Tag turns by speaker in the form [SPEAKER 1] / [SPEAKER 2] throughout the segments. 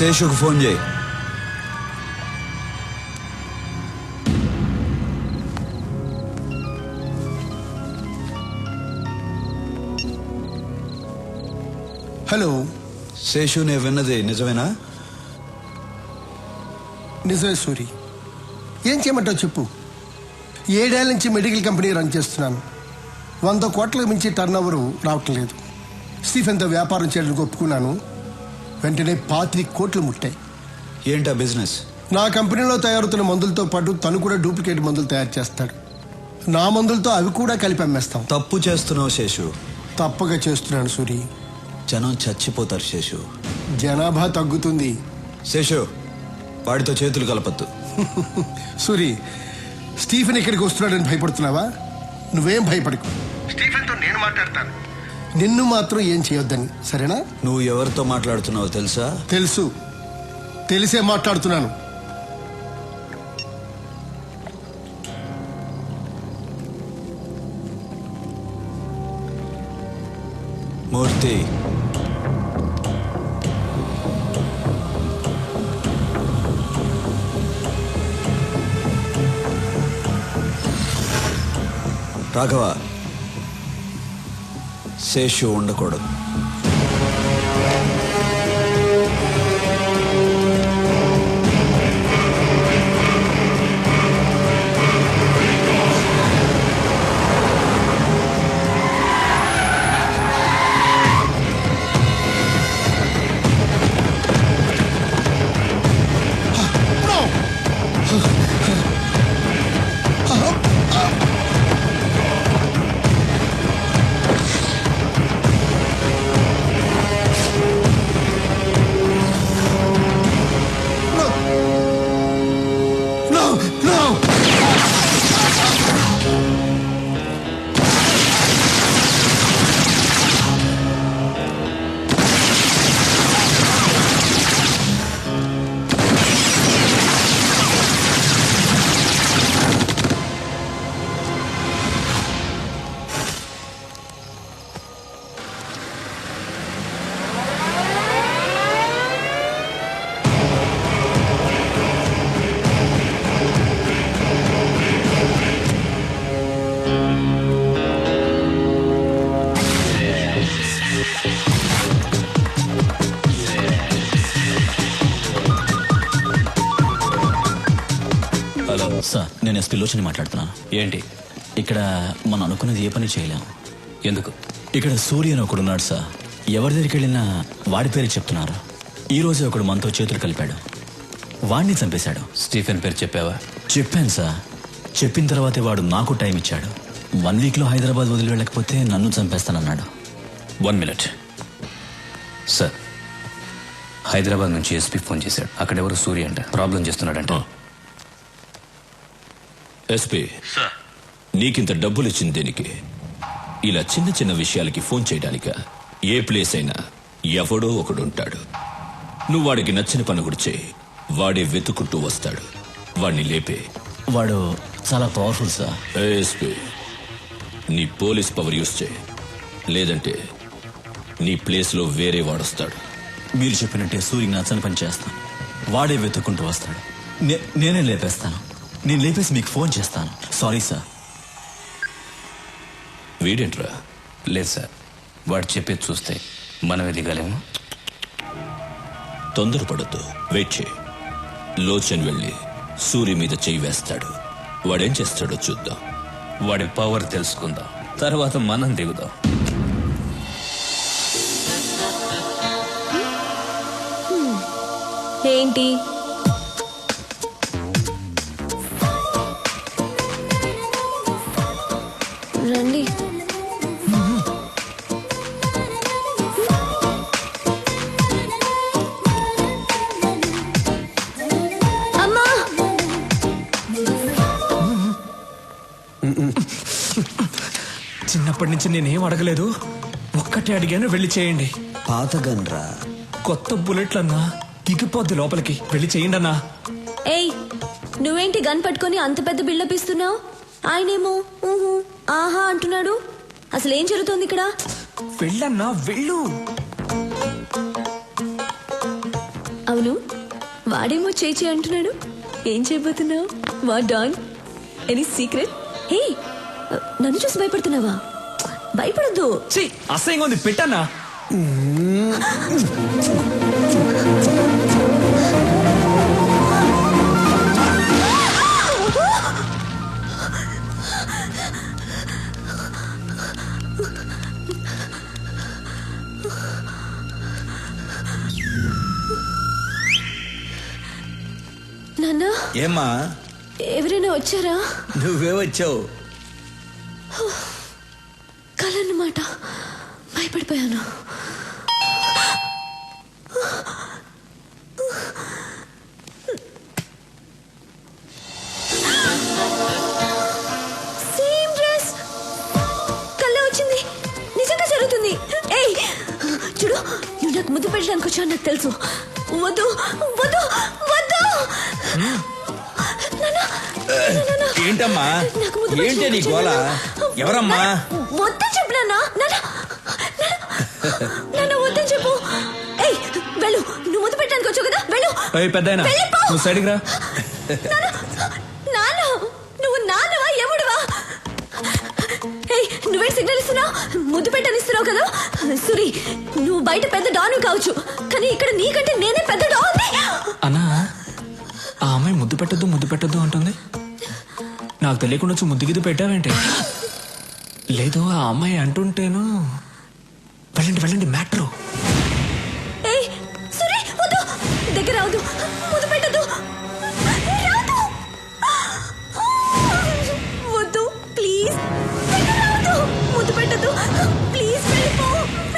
[SPEAKER 1] శేషుకు phone చేయి.
[SPEAKER 2] Hello
[SPEAKER 1] Seshu, నేను విన్నది నిజమేనా?
[SPEAKER 2] నిజమే సూరి. ఏం చేయమంటావు చెప్పు. 7 ఏళ్ల నుంచి మెడికల్ కంపెనీ రన్ చేస్తున్నాను. 100 కోట్లకు మించి టర్న్ ఓవర్ రావటం లేదు. స్టీఫెన్తో వ్యాపారం చేయడానికి ఒప్పుకున్నాను. వెంటనే 25 కోట్లు ముట్టాయి.
[SPEAKER 1] ఏంటా బిజినెస్?
[SPEAKER 2] నా కంపెనీలో తయారవుతున్న మందులతో పాటు తను కూడా డూప్లికేట్ మందులు తయారు చేస్తాడు. నా మందులతో అవి కూడా కలిపి అమ్మేస్తాం.
[SPEAKER 1] తప్పు చేస్తున్నావు శేషు.
[SPEAKER 2] తప్పగా చేస్తున్నాను సూరి.
[SPEAKER 1] జనం చచ్చిపోతారు శేషు.
[SPEAKER 2] జనాభా తగ్గుతుంది.
[SPEAKER 1] శేషు, వాడితో చేతులు కలపద్దు.
[SPEAKER 2] సూరి, స్టీఫెన్ ఇక్కడికి వస్తున్నాడని భయపడుతున్నావా? నువ్వేం భయపడకు. స్టీఫెన్తో నేను మాట్లాడతాను. నిన్ను మాత్రం ఏం చేయొద్దని, సరేనా?
[SPEAKER 1] నువ్వు ఎవరితో మాట్లాడుతున్నావో తెలుసా?
[SPEAKER 2] తెలుసు, తెలిసే మాట్లాడుతున్నాను.
[SPEAKER 1] మూర్తి, రాఘవ, శేషు ఉండకూడదు.
[SPEAKER 3] సార్, నేను ఎస్పీ లోచని మాట్లాడుతున్నాను.
[SPEAKER 4] ఏంటి?
[SPEAKER 3] ఇక్కడ మనం అనుకున్నది ఏ పని చేయలేం.
[SPEAKER 4] ఎందుకు?
[SPEAKER 3] ఇక్కడ సూర్య అని ఒకడున్నాడు సార్. ఎవరి దగ్గరికి వెళ్ళినా వాడి పేరు చెప్తున్నారు. ఈ రోజే ఒకడు మనతో చేతులు కలిపాడు. వాడిని చంపేశాడు.
[SPEAKER 4] స్టీఫెన్ పేరు చెప్పావా?
[SPEAKER 3] చెప్పాను సార్. చెప్పిన తర్వాతే వాడు నాకు టైం ఇచ్చాడు. 1 వీక్లో హైదరాబాద్ వదిలి వెళ్ళకపోతే నన్ను చంపేస్తానన్నాడు.
[SPEAKER 4] 1 మినిట్ సార్. హైదరాబాద్ నుంచి ఎస్పీ ఫోన్ చేశాడు. అక్కడెవరు సూర్య అంట ప్రాబ్లం చేస్తున్నాడంట.
[SPEAKER 5] ఎస్పీ, నీకింత డబ్బులు ఇచ్చింది దేనికి? ఇలా చిన్న చిన్న విషయాలకి ఫోన్ చేయడానిక? ఏ ప్లేస్ అయినా ఎవడో ఒకడుంటాడు. నువ్వు వాడికి నచ్చిన పని కూడా చేయి, వాడే వెతుకుంటూ వస్తాడు. వాడిని లేపే.
[SPEAKER 3] వాడు చాలా పవర్ఫుల్ సార్.
[SPEAKER 5] ఎస్పీ, నీ పోలీస్ పవర్ యూజ్ చేయి, లేదంటే నీ ప్లేస్లో వేరే వాడొస్తాడు.
[SPEAKER 3] మీరు చెప్పినట్టే సూర్యకి నచ్చని పని చేస్తాను. వాడే వెతుక్కుంటూ వస్తాడు. నేనే లేపేస్తాను. నేను లేపేసి మీకు ఫోన్ చేస్తాను. Sorry sir.
[SPEAKER 5] వీడేంట్రా?
[SPEAKER 4] లేదు సార్, వాడు చెప్పేది చూస్తే మనమే దిగాలేము.
[SPEAKER 5] తొందరపడద్దు, వెయిట్ చేయి. లోచన్ వెళ్ళి సూర్య మీద చెయ్యి వేస్తాడు. వాడేం చేస్తాడో చూద్దాం.
[SPEAKER 4] వాడి పవర్ తెలుసుకుందాం, తర్వాత మనం దిగుదాం.
[SPEAKER 6] ఏంటి? రండి. అమ్మా!
[SPEAKER 7] చిన్నప్పటి నుంచి నేనేం అడగలేదు. ఒక్కటే అడిగాను, వెళ్ళి చేయండి.
[SPEAKER 1] పాత గన్రా.
[SPEAKER 7] కొత్త బుల్లెట్లన్నా దిగిపోద్ది లోపలికి. వెళ్ళి చేయండి అన్నా.
[SPEAKER 6] ఏయ్, నువ్వేంటి గన్ పట్టుకొని అంత పెద్ద బిల్డప్ ఇస్తున్నావు? ఆయనేమో ఊహు ఆహా అంటున్నాడు. అసలు ఏం జరుగుతోంది ఇక్కడ?
[SPEAKER 7] వెళ్ళన్నా, వెళ్ళు.
[SPEAKER 6] అవి అవును వాడేమో చేయి అంటున్నాడు. ఏం చేయబోతున్నావు? వా డాన్, ఎనీ సీక్రెట్? హే, నన్ను చూసి భయపడుతున్నావా? భయపడద్దు.
[SPEAKER 7] ఛీ, అసహ్యంగా ఉంది, పెట్టన్నా.
[SPEAKER 6] నాన్న,
[SPEAKER 1] ఏమ్మా
[SPEAKER 6] ఎవరైనా వచ్చారా?
[SPEAKER 1] నువ్వే వచ్చావు.
[SPEAKER 6] కలన్నమాట, భయపడిపోయాను. సేమ్ డ్రెస్, కళ్ళ వచ్చింది. నిజంగా జరుగుతుంది. ఏయ్ చూడు, నువ్వు నాకు ముద్దు పెట్టడానికి వచ్చావు నాకు తెలుసు. వద్దు వద్దు వద్దు.
[SPEAKER 1] ఏంటమ్మా, ఏంటి నీ గోల? ఎవరమ్మా?
[SPEAKER 6] వద్దని చెప్పు నాన్న. నాన్న వద్దని చెప్పు. ఏయ్ వెళ్ళు, నువ్వు ముద్దు పెట్టడానికి వచ్చావు కదా, వెళ్ళు.
[SPEAKER 7] పెద్దాయనా, నువ్వు సైడ్కి రా.
[SPEAKER 6] నాన్న, నువ్వు నాన్నవా ఎముడువా? ఏయ్ నువ్వే సిగ్నల్ ఇస్తున్నావు, ముద్దు పెట్టనిస్తున్నావు కదా. సురి, నువ్వు బయట పెద్ద డాను కావచ్చు, కానీ ఇక్కడ నీకంటే నేనే పెద్ద డాన్.
[SPEAKER 7] అన్నా, ఆ అమ్మాయి ముద్దు పెట్టద్దు అంటుంది. నాకు తెలియకుండా వచ్చి ముద్దు గిద్దు పెట్టావేంటి? లేదు, ఆ అమ్మాయి అంటుంటేను. వెళ్ళండి మ్యాట్రు.
[SPEAKER 6] ఏయ్ సురి, వద్దు, దగ్గర రావద్దు, ముద్దు పెట్టద్దు, రావద్దు, వద్దు ప్లీజ్, దగ్గర రావద్దు, ముద్దు పెట్టద్దు ప్లీజ్,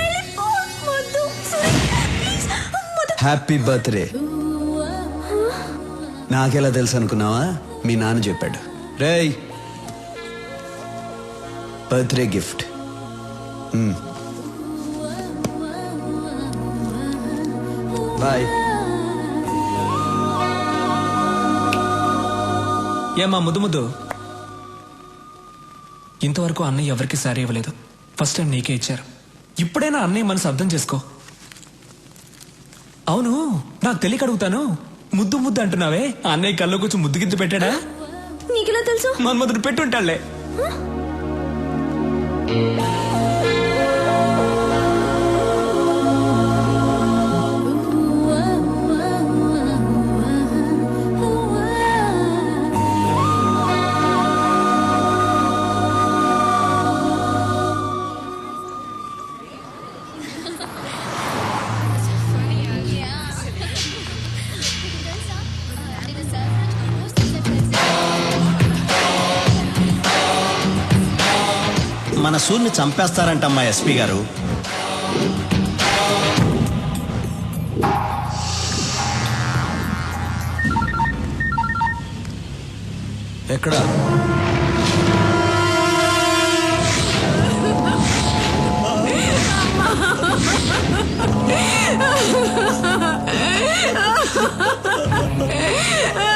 [SPEAKER 6] వెళ్ళిపో, వద్దు సురి ప్లీజ్, ముద్దు.
[SPEAKER 1] Happy birthday. నాకెలా తెలుసు అనుకున్నావా? మీ నాన్న చెప్పాడు. రేయ్, బర్త్డే గిఫ్ట్. బాయ్.
[SPEAKER 7] ఏమా ముద్దు? ఇంతవరకు అన్నయ్య ఎవరికి సారీ ఇవ్వలేదు. ఫస్ట్ టైం నీకే ఇచ్చారు. ఇప్పుడైనా అన్నయ్య మనసు అర్థం చేసుకో. అవును, నాకు తెలియక అడుగుతాను, ముద్దు అంటున్నావే, అన్నయ్య కల్లో కొంచెం ముద్దు గిద్దు పెట్టాడా?
[SPEAKER 6] నీకెలా తెలుసు?
[SPEAKER 7] మన్మధుడు పెట్టుంటాళ్లే.
[SPEAKER 8] మన సూర్ని చంపేస్తారంటమ్మా ఎస్పీ గారు.
[SPEAKER 1] ఎక్కడ?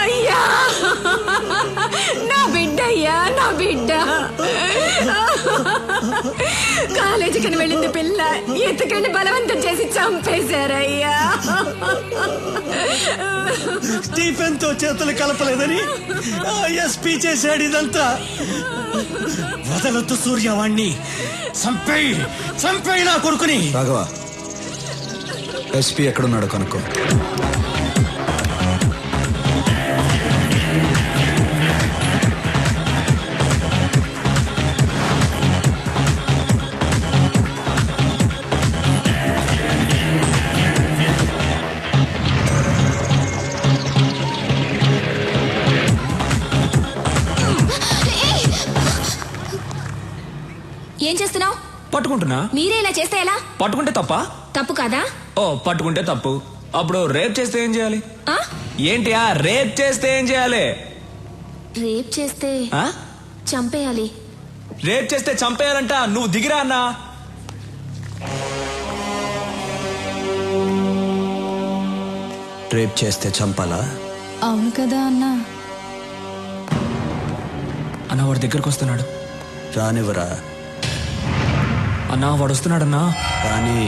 [SPEAKER 9] అయ్యా, నా బిడ్డయ్యా, నా బిడ్డ. కాలేజీకి వెళ్ళింది పిల్ల, ఎత్తుకండి బలవంతం చేసి చంపేశారయ్యా.
[SPEAKER 8] స్టీఫెన్ తో చేతులు కలపలేదని ఎస్పీ చేశాడు ఇదంతా. వదలొద్దు సూర్యవాణ్ణి, చంపేయి నా కొడుకుని.
[SPEAKER 1] రాఘవ, ఎస్పీ ఎక్కడున్నాడో కనుక్కో.
[SPEAKER 9] ఏం చేస్తున్నావు?
[SPEAKER 7] పట్టుకుంటున్నా.
[SPEAKER 9] మీరే ఇలా చేస్తే ఎలా?
[SPEAKER 7] పట్టుకుంటే తప్ప?
[SPEAKER 9] తప్పు కాదా?
[SPEAKER 7] ఓ, పట్టుకుంటే తప్పు. అప్పుడు రేప్ చేస్తే ఏం చేయాలి?
[SPEAKER 9] ఆ?
[SPEAKER 7] ఏంటి రేప్ చేస్తే ఏం చేయాలి?
[SPEAKER 9] రేప్ చేస్తే
[SPEAKER 7] ఆ?
[SPEAKER 9] చంపేయాలి.
[SPEAKER 7] రేప్ చేస్తే చంపేయాలంట. నువ్వు దిగిరా అన్నా.
[SPEAKER 1] రేప్ చేస్తే చంపాలా?
[SPEAKER 9] అవును కదా అన్నా.
[SPEAKER 7] అన్నా, వాడి దగ్గరకు వస్తున్నాడు.
[SPEAKER 1] రానివ్వరా.
[SPEAKER 7] అన్నా, వాడు వస్తున్నాడన్నా.
[SPEAKER 1] రాని.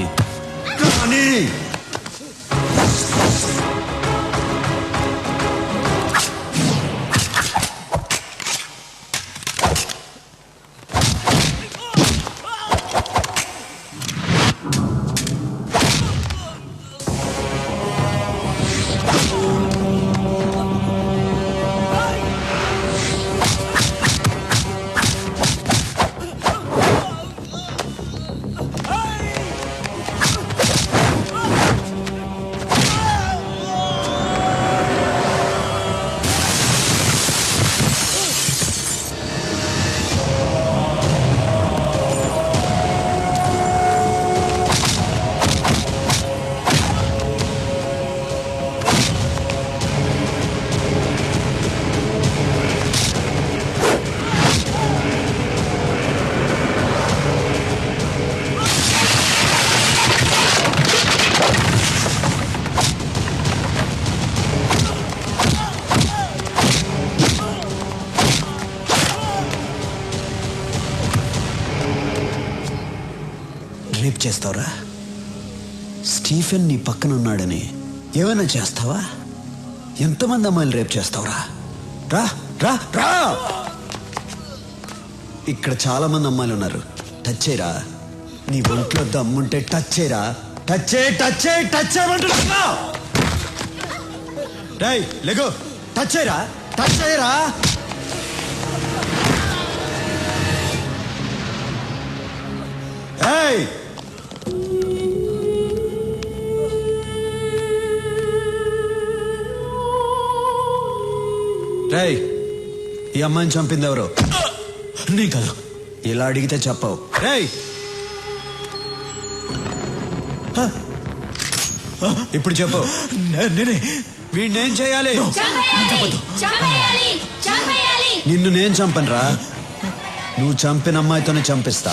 [SPEAKER 1] రేప్ చేస్తావురా? స్టీఫెన్ నీ పక్కన ఉన్నాడని ఏమైనా చేస్తావా? ఎంతమంది అమ్మాయిలు రేప్ చేస్తావురా? రా రా రా! ఇక్కడ చాలా మంది అమ్మాయిలు ఉన్నారు. టచ్ చేయరా. నీ ఒంట్లో దమ్ముంటే టచ్ చేయరా. టచ్ చేయి, టచ్ చేయి, టచ్ చేయమంటున్నా. రేయ్ లెగో, టచ్ చేయరా, టచ్ చేయరా. ఏయ్ రేయ్, ఈ అమ్మాయిని చంపింది ఎవరు?
[SPEAKER 3] నీ కాదు.
[SPEAKER 1] ఇలా అడిగితే చెప్పవు. రేయ్ ఇప్పుడు చెప్పు.
[SPEAKER 3] నేనే.
[SPEAKER 1] వీడినేం చేయాలి? నిన్ను నేను చంపనురా. నువ్వు చంపిన అమ్మాయితోనే చంపిస్తా.